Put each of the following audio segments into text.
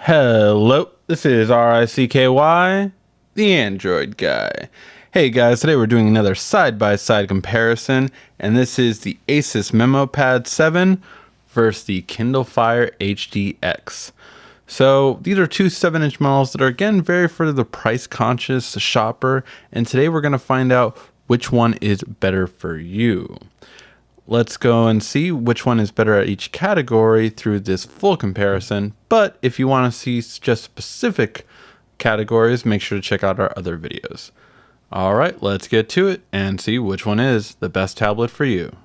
Hello, this is RICKY, the Android guy. Hey guys, today we're doing another side-by-side comparison, and this is the Asus Memo Pad 7 versus the Kindle Fire HDX. So these are two 7-inch models that are again very for the price-conscious shopper, and today we're going to find out which one is better for you. Let's go and see which one is better at each category through this full comparison. But if you want to see just specific categories, make sure to check out our other videos. All right, let's get to it and see which one is the best tablet for you.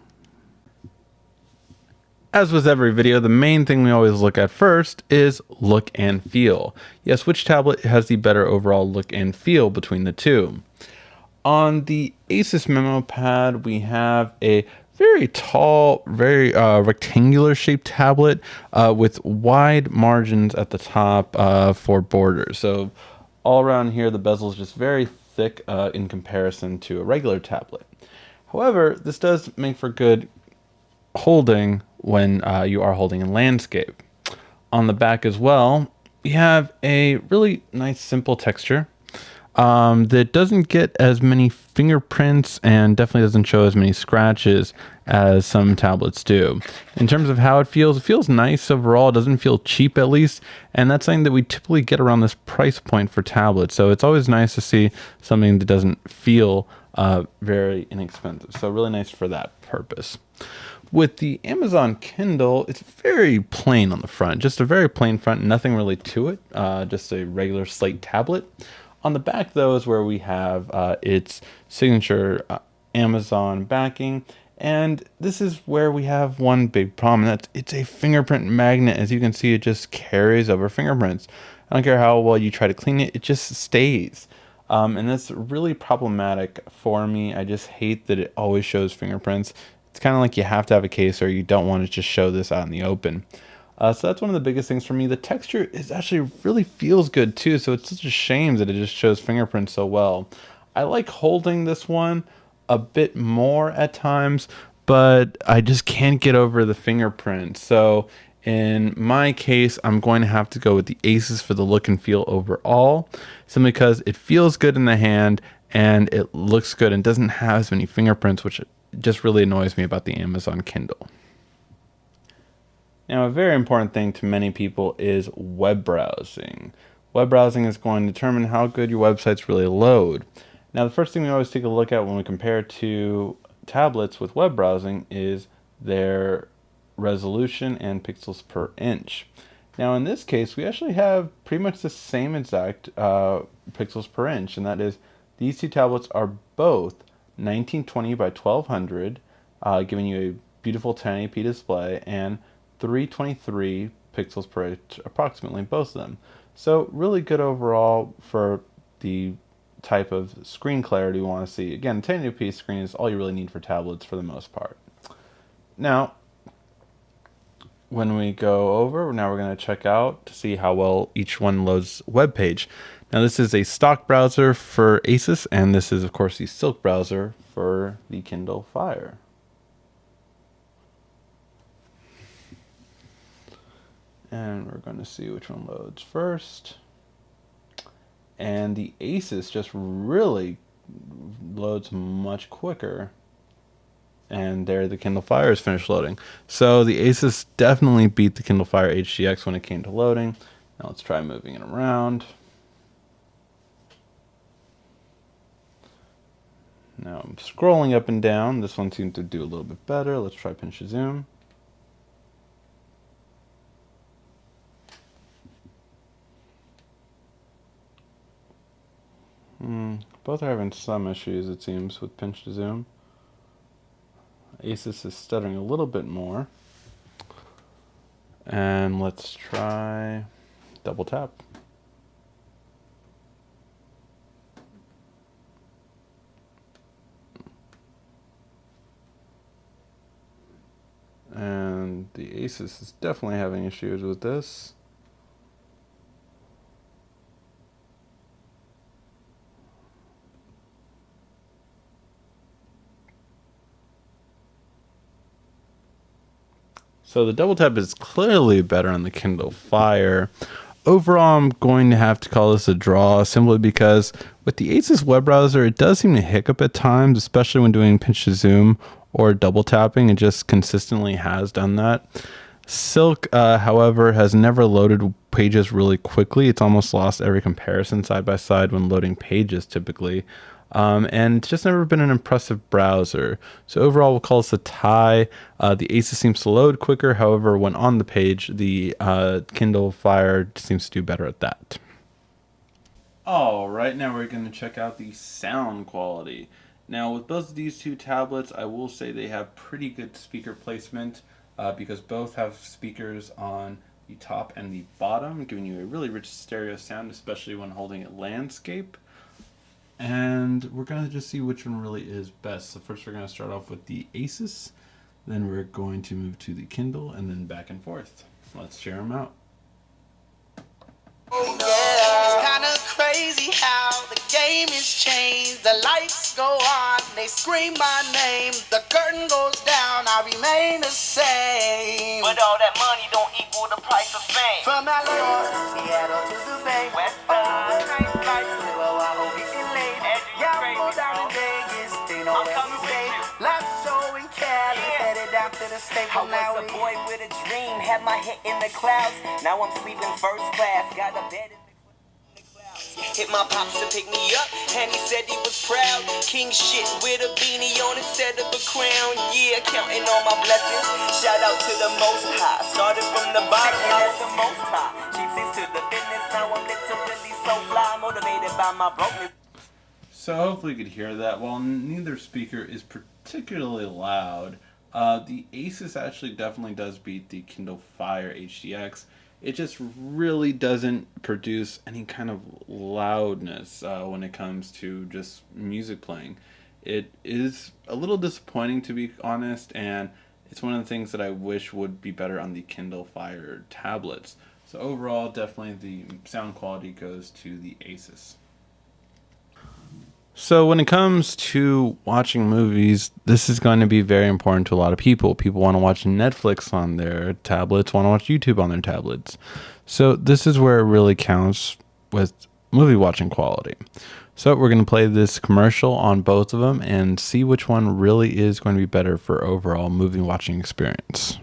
As with every video, the main thing we always look at first is look and feel. Yes, which tablet has the better overall look and feel between the two? On the Asus Memo Pad, we have a very tall, very rectangular shaped tablet with wide margins at the top for borders. So all around here, the bezel is just very thick in comparison to a regular tablet. However, this does make for good holding when you are holding in landscape. On the back as well, we have a really nice simple texture that doesn't get as many fingerprints and definitely doesn't show as many scratches as some tablets do. In terms of how it feels nice overall. It doesn't feel cheap, at least, and that's something that we typically get around this price point for tablets. So it's always nice to see something that doesn't feel very inexpensive. So really nice for that purpose. With the Amazon Kindle, it's very plain on the front, just a very plain front, nothing really to it, just a regular slate tablet. On the back, though, is where we have its signature Amazon backing. And this is where we have one big problem. That's it's a fingerprint magnet. As you can see, it just carries over fingerprints. I don't care how well you try to clean it, it just stays. And that's really problematic for me. I just hate that it always shows fingerprints. It's kind of like you have to have a case or you don't want to just show this out in the open. So that's one of the biggest things for me. The texture is actually really feels good too, so it's such a shame that it just shows fingerprints so well. I like holding this one a bit more at times, but I just can't get over the fingerprint. So in my case, I'm going to have to go with the Asus for the look and feel overall, simply because it feels good in the hand and it looks good and doesn't have as many fingerprints, which just really annoys me about the Amazon Kindle. Now, a very important thing to many people is web browsing. Web browsing is going to determine how good your websites really load. Now, the first thing we always take a look at when we compare to tablets with web browsing is their resolution and pixels per inch. Now, in this case, we actually have pretty much the same exact pixels per inch, and that is these two tablets are both 1920 by 1200, giving you a beautiful 1080p display, and 323 pixels per inch approximately, both of them. So really good overall for the type of screen clarity we want to see. Again, 1080p screen is all you really need for tablets for the most part. Now, when we go over, now we're going to check out to see how well each one loads web page. Now this is a stock browser for Asus, and this is of course the Silk browser for the Kindle Fire. And we're going to see which one loads first. And the Asus just really loads much quicker. And there the Kindle Fire is finished loading. So the Asus definitely beat the Kindle Fire HDX when it came to loading. Now let's try moving it around. Now I'm scrolling up and down. This one seems to do a little bit better. Let's try pinch to zoom. Both are having some issues, it seems, with pinch to zoom. Asus is stuttering a little bit more. And let's try double tap. And the Asus is definitely having issues with this. So the double tap is clearly better on the Kindle Fire. overall, I'm going to have to call this a draw simply because with the Asus web browser, it does seem to hiccup at times, especially when doing pinch to zoom or double tapping. It just consistently has done that. Silk, however, has never loaded pages really quickly. It's almost lost every comparison side by side when loading pages typically. And it's just never been an impressive browser. So overall, we'll call this a tie. The Asus seems to load quicker. However, when on the page, the Kindle Fire seems to do better at that. All right, now we're going to check out the sound quality. Now, with both of these two tablets, I will say they have pretty good speaker placement because both have speakers on the top and the bottom, giving you a really rich stereo sound, especially when holding it landscape. And we're going to just see which one really is best. So first we're going to start off with the Asus, then we're going to move to the Kindle, and then back and forth. Let's share them out. Oh yeah, it's kinda crazy how the game is changed. The lights go on, they scream my name. The curtain goes down, I remain the same. But all that money don't equal the price of fame. From LA to Seattle to the Bay, West all Side. the night flights to Oahu, we can late. Edgy, Yeah, crazy, go down in bro. Vegas, they know I'm where we coming with stay. you. Last show in Cali, Yeah. headed down to the state. I was a boy with a dream, had my head in the clouds. Now I'm sleeping first class, got a bed in the clouds. Hit my pops to pick me up, and he said he was proud. King shit with a beanie on instead of a crown. Yeah, counting all my blessings. Shout out to the Most High. Started from the bottom, now with the Most High. Cheapsies to the business, now I'm literally so fly, motivated by my brokenness. So hopefully you could hear that. While neither speaker is particularly loud, the Asus actually definitely does beat the Kindle Fire HDX. It just really doesn't produce any kind of loudness when it comes to just music playing. It is a little disappointing, to be honest, and it's one of the things that I wish would be better on the Kindle Fire tablets. So overall, definitely the sound quality goes to the Asus. So when it comes to watching movies, this is going to be very important to a lot of people. People want to watch Netflix on their tablets, want to watch YouTube on their tablets. So this is where it really counts with movie watching quality. So we're going to play this commercial on both of them and see which one really is going to be better for overall movie watching experience.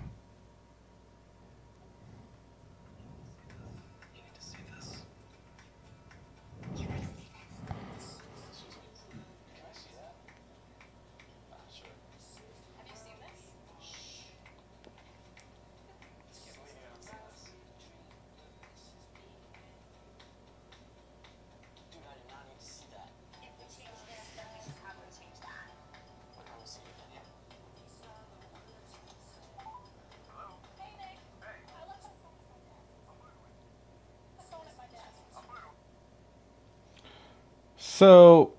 So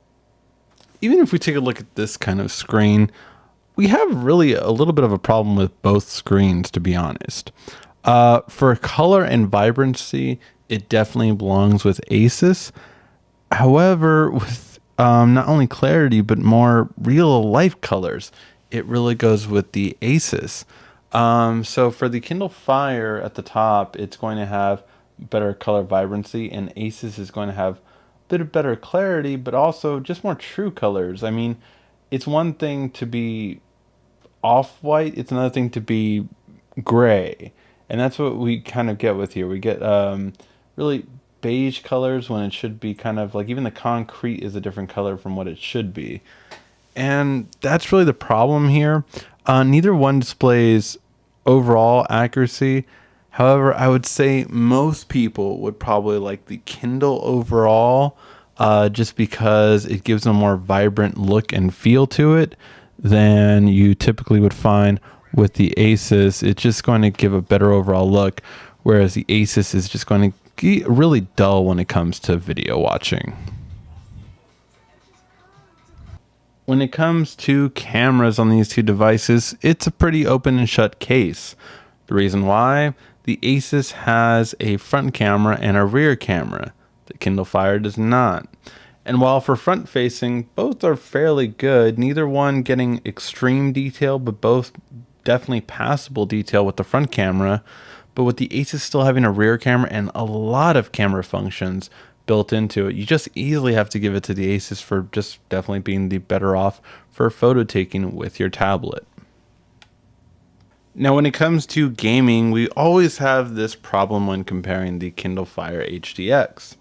even if we take a look at this kind of screen, we have really a little bit of a problem with both screens, to be honest. For color and vibrancy, it definitely belongs with Asus. However, with not only clarity, but more real life colors, it really goes with the Asus. So for the Kindle Fire at the top, it's going to have better color vibrancy, and Asus is going to have a bit of better clarity, but also just more true colors. I mean, it's one thing to be off-white, it's another thing to be gray. And that's what we kind of get with here. We get really beige colors when it should be kind of like, even the concrete is a different color from what it should be. And that's really the problem here. Neither one displays overall accuracy. However, I would say most people would probably like the Kindle overall, just because it gives a more vibrant look and feel to it than you typically would find with the Asus. It's just going to give a better overall look, whereas the Asus is just going to get really dull when it comes to video watching. When it comes to cameras on these two devices, it's a pretty open and shut case. The reason why? The Asus has a front camera and a rear camera. The Kindle Fire does not. And while for front facing, both are fairly good, neither one getting extreme detail, but both definitely passable detail with the front camera. But with the Asus still having a rear camera and a lot of camera functions built into it, you just easily have to give it to the Asus for just definitely being the better off for photo taking with your tablet. Now, when it comes to gaming, we always have this problem when comparing the Kindle Fire HDX.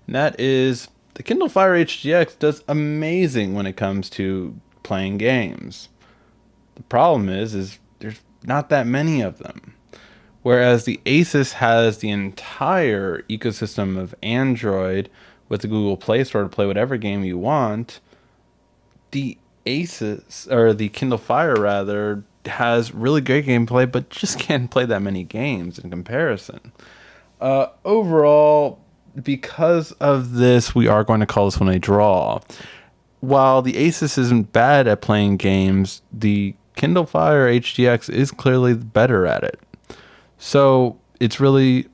And that is, the Kindle Fire HDX does amazing when it comes to playing games. The problem is there's not that many of them. Whereas the Asus has the entire ecosystem of Android with the Google Play Store to play whatever game you want, the Asus, or the Kindle Fire rather, has really great gameplay, but just can't play that many games in comparison. Overall, because of this, we are going to call this one a draw. While the Asus isn't bad at playing games, the Kindle Fire HDX is clearly better at it. So it's really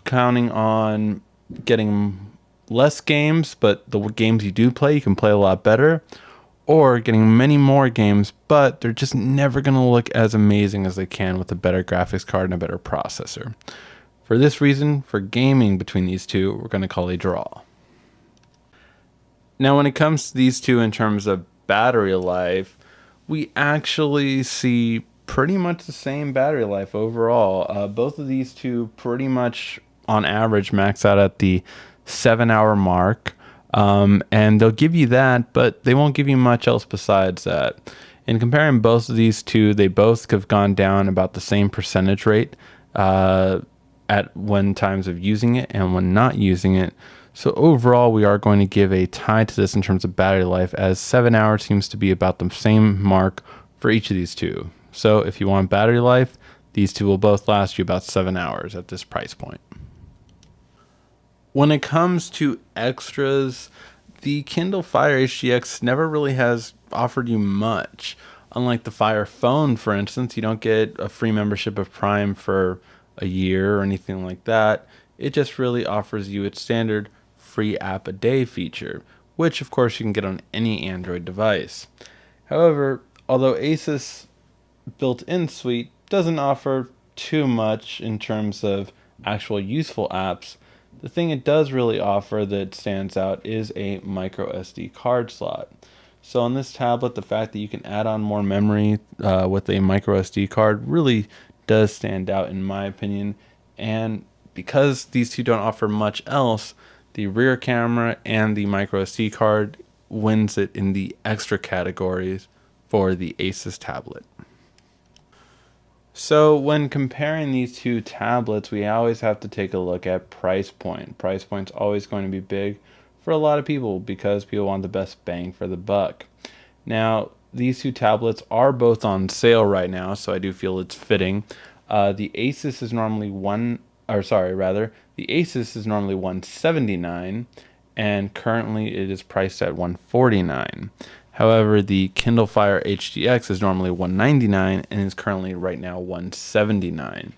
counting on getting less games, but the games you do play, you can play a lot better, or getting many more games, but they're just never going to look as amazing as they can with a better graphics card and a better processor. For this reason, for gaming between these two, we're going to call a draw. Now, when it comes to these two in terms of battery life, we actually see pretty much the same battery life overall. Both of these two pretty much on average max out at the 7-hour mark. And they'll give you that, but they won't give you much else besides that. In comparing both of these two, they both have gone down about the same percentage rate at when times of using it and when not using it. So overall, we are going to give a tie to this in terms of battery life, as 7 hours seems to be about the same mark for each of these two. So if you want battery life, these two will both last you about 7 hours at this price point. When it comes to extras, the Kindle Fire HDX never really has offered you much. Unlike the Fire Phone, for instance, you don't get a free membership of Prime for a year or anything like that. It just really offers you its standard free app a day feature, which of course you can get on any Android device. However, although Asus built-in suite doesn't offer too much in terms of actual useful apps, the thing it does really offer that stands out is a micro SD card slot. So on this tablet, the fact that you can add on more memory with a micro SD card really does stand out in my opinion. And because these two don't offer much else, the rear camera and the micro SD card wins it in the extra categories for the Asus tablet. So when comparing these two tablets, we always have to take a look at price point. Price point's always going to be big for a lot of people because people want the best bang for the buck. Now, these two tablets are both on sale right now, so I do feel it's fitting. The Asus is normally the Asus is normally $179, and currently it is priced at $149. However, the Kindle Fire HDX is normally $199 and is currently right now $179.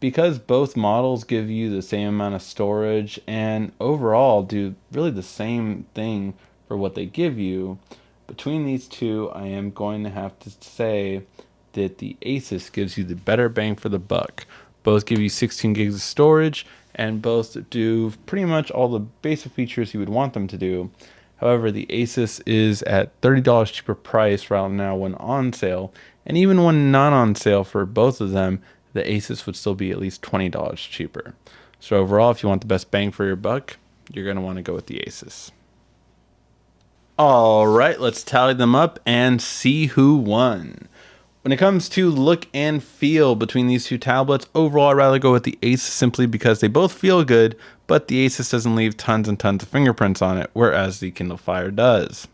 Because both models give you the same amount of storage and overall do really the same thing for what they give you, between these two, I am going to have to say that the Asus gives you the better bang for the buck. Both give you 16 gigs of storage and both do pretty much all the basic features you would want them to do. However, the Asus is at $30 cheaper price right now when on sale, and even when not on sale for both of them, the Asus would still be at least $20 cheaper. So overall, if you want the best bang for your buck, you're going to want to go with the Asus. All right, let's tally them up and see who won. When it comes to look and feel between these two tablets, overall I'd rather go with the Asus simply because they both feel good, but the Asus doesn't leave tons and tons of fingerprints on it, whereas the Kindle Fire does.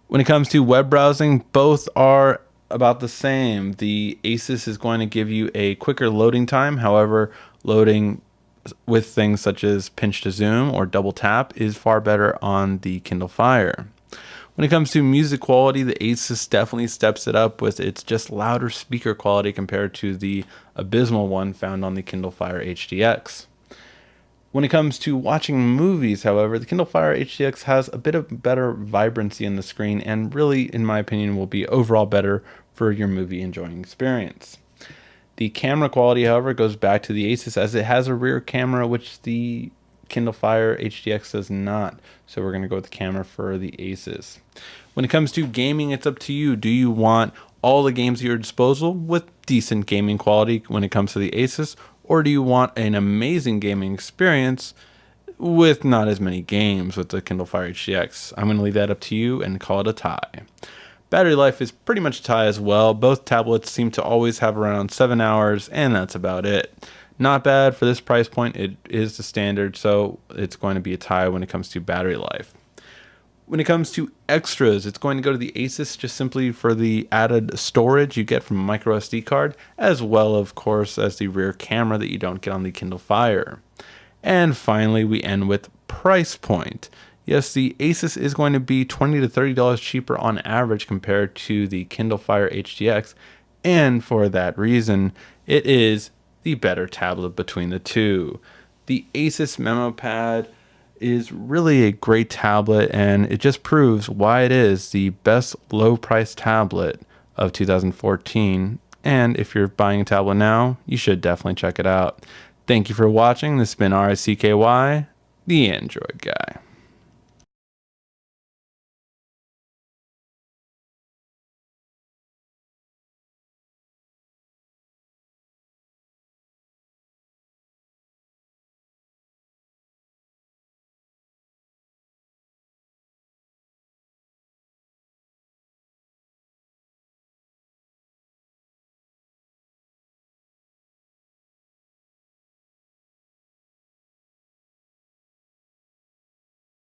When it comes to web browsing, both are about the same. The Asus is going to give you a quicker loading time, however, loading with things such as pinch to zoom or double tap is far better on the Kindle Fire. When it comes to music quality, the Asus definitely steps it up with its just louder speaker quality compared to the abysmal one found on the Kindle Fire HDX. When it comes to watching movies, however, the Kindle Fire HDX has a bit of better vibrancy in the screen and really, in my opinion, will be overall better for your movie enjoying experience. The camera quality, however, goes back to the Asus, as it has a rear camera, which the Kindle Fire HDX does not. So we're going to go with the camera for the Asus. When it comes to gaming, it's up to you. Do you want all the games at your disposal with decent gaming quality when it comes to the Asus, or do you want an amazing gaming experience with not as many games with the Kindle Fire HDX? I'm going to leave that up to you and call it a tie. Battery life is pretty much a tie as well. Both tablets seem to always have around 7 hours, and that's about it. Not bad for this price point. It is the standard, so it's going to be a tie when it comes to battery life. When it comes to extras, it's going to go to the Asus just simply for the added storage you get from a micro SD card, as well, of course, as the rear camera that you don't get on the Kindle Fire. And finally, we end with price point. Yes, the Asus is going to be $20 to $30 cheaper on average compared to the Kindle Fire HDX, and for that reason, it is the better tablet between the two. The Asus Memo Pad is really a great tablet, and it just proves why it is the best low-price tablet of 2014. And if you're buying a tablet now, you should definitely check it out. Thank you for watching. This has been RICKY, the Android Guy.